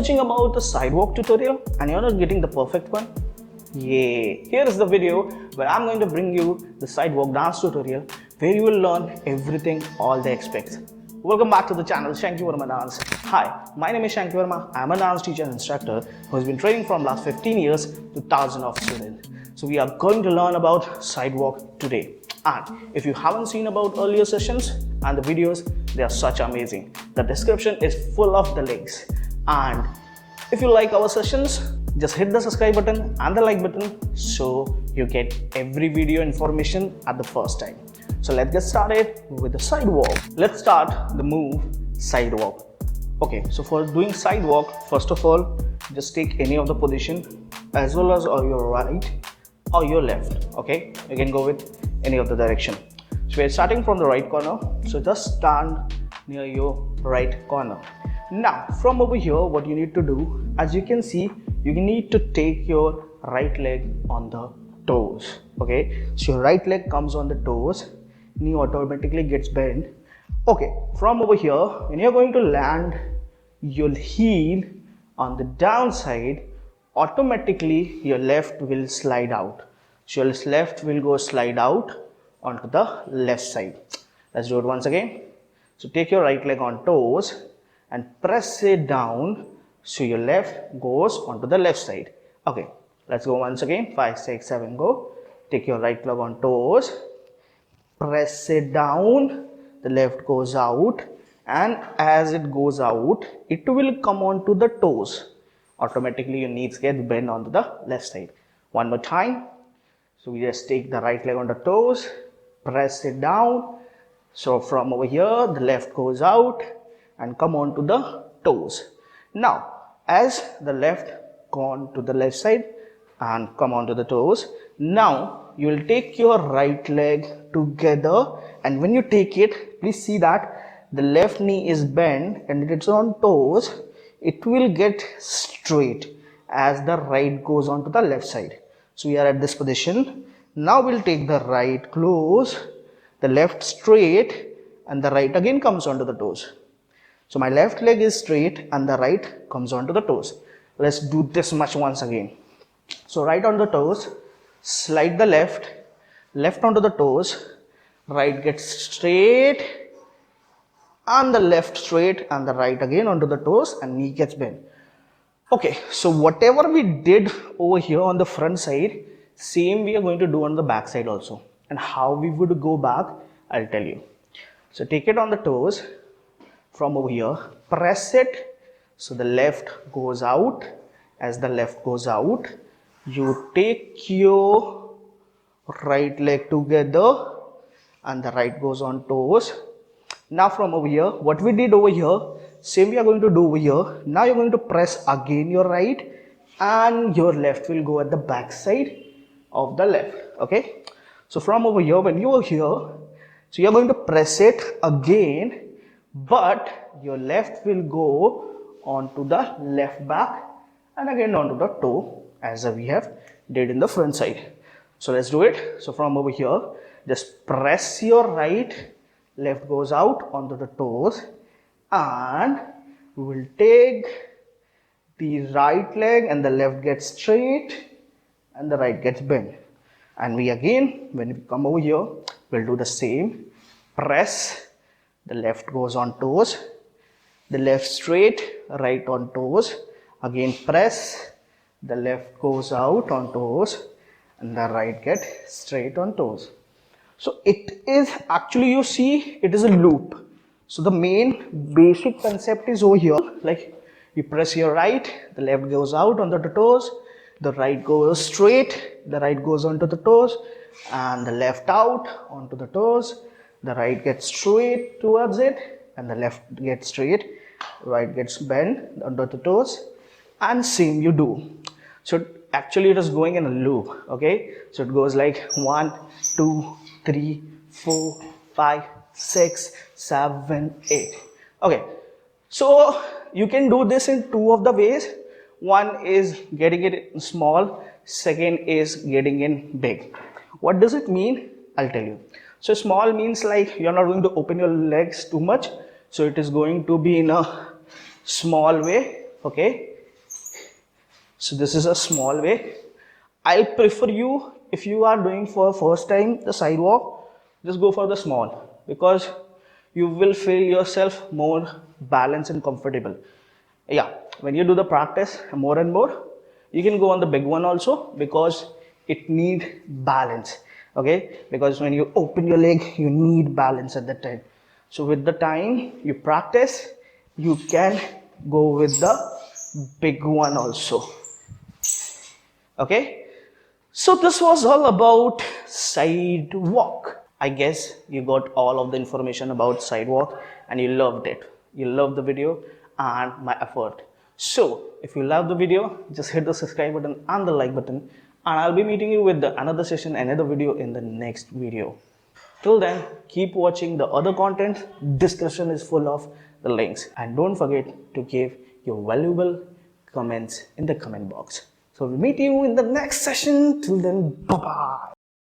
searching about the sidewalk tutorial and you're not getting the perfect one? Yay! Here is the video where I'm going to bring you the sidewalk dance tutorial where you will learn everything all the aspects. Welcome back to the channel Shanky Verma Dance. Hi, my name is Shanky Verma. I'm a dance teacher and instructor who has been training from last 15 years to thousands of students. So we are going to learn about sidewalk today. And if you haven't seen about earlier sessions and the videos, they are such amazing. The description is full of the links. And if you like our sessions, just hit the subscribe button and the like button so you get every video information at the first time. So let's get started with the sidewalk. Let's start the move sidewalk. Okay, so for doing sidewalk, first of all, just take any of the position as well as or your right or your left. Okay, you can go with any of the direction. So we're starting from the right corner. So just stand near your right corner. Now from over here, what you need to do, as you can see, you need to take your right leg on the toes. Okay, so your right leg comes on the toes, knee automatically gets bent. Okay, from over here, when you're going to land your heel on the downside, automatically your left will slide out. So your left will go slide out onto the left side. Let's do it once again. So take your right leg on toes and press it down so your left goes onto the left side. Okay, let's go once again. 5, 6, 7, go. Take your right leg on toes, press it down, the left goes out, and as it goes out, it will come onto the toes. Automatically your knees get bent onto the left side. One more time. So we just take the right leg on the toes, press it down. So from over here, the left goes out and come on to the toes. Now, as the left gone to the left side and come on to the toes, now you will take your right leg together, and when you take it, please see that the left knee is bent and it's on toes. It will get straight as the right goes on to the left side. So we are at this position. Now we'll take the right close, the left straight, and the right again comes onto the toes. So my left leg is straight and the right comes onto the toes. Let's do this much once again. So right on the toes, slide the left, left onto the toes, right gets straight, and the left straight and the right again onto the toes, and knee gets bent. Okay, so whatever we did over here on the front side, same we are going to do on the back side also. And how we would go back, I'll tell you. So take it on the toes, from over here, press it, so the left goes out. As the left goes out, you take your right leg together and the right goes on toes. Now from over here, what we did over here, same we are going to do over here. Now you're going to press again your right and your left will go at the back side of the left. Okay, so from over here, when you are here, so you're going to press it again, but your left will go onto the left back and again onto the toe as we have did in the front side. So let's do it. So from over here, just press your right, left goes out onto the toes, and we will take the right leg and the left gets straight and the right gets bent. And we again, when we come over here, we'll do the same. Press, the left goes on toes, the left straight, right on toes. Again press, the left goes out on toes and the right gets straight on toes. So it is actually, you see, it is a loop. So the main basic concept is over here, like you press your right, the left goes out onto the toes, the right goes straight, the right goes onto the toes, and the left out onto the toes, the right gets straight towards it, and the left gets straight, right gets bent onto the toes, and same you do. So actually it is going in a loop. Okay, so it goes like 1, 2, 3, 4, 5, 6, 7, 8. Okay, so you can do this in two of the ways. One is getting it small, second is getting in big. What does it mean? I'll tell you. So small means like you're not going to open your legs too much, so it is going to be in a small way. Okay, So this is a small way. I'll prefer you, if you are doing for first time the sidewalk, just go for the small, because you will feel yourself more balanced and comfortable. Yeah, when you do the practice more and more, you can go on the big one also, because it need balance. Okay, because when you open your leg, you need balance at that time. So with the time you practice, you can go with the big one also. Okay, so this was all about sidewalk. I guess you got all of the information about sidewalk and you loved it. You loved the video and my effort. So if you love the video, just hit the subscribe button and the like button, and I'll be meeting you with another session, another video in the next video. Till then, keep watching the other content. Discussion is full of the links, and don't forget to give your valuable comments in the comment box. So we'll meet you in the next session. Till then, bye bye.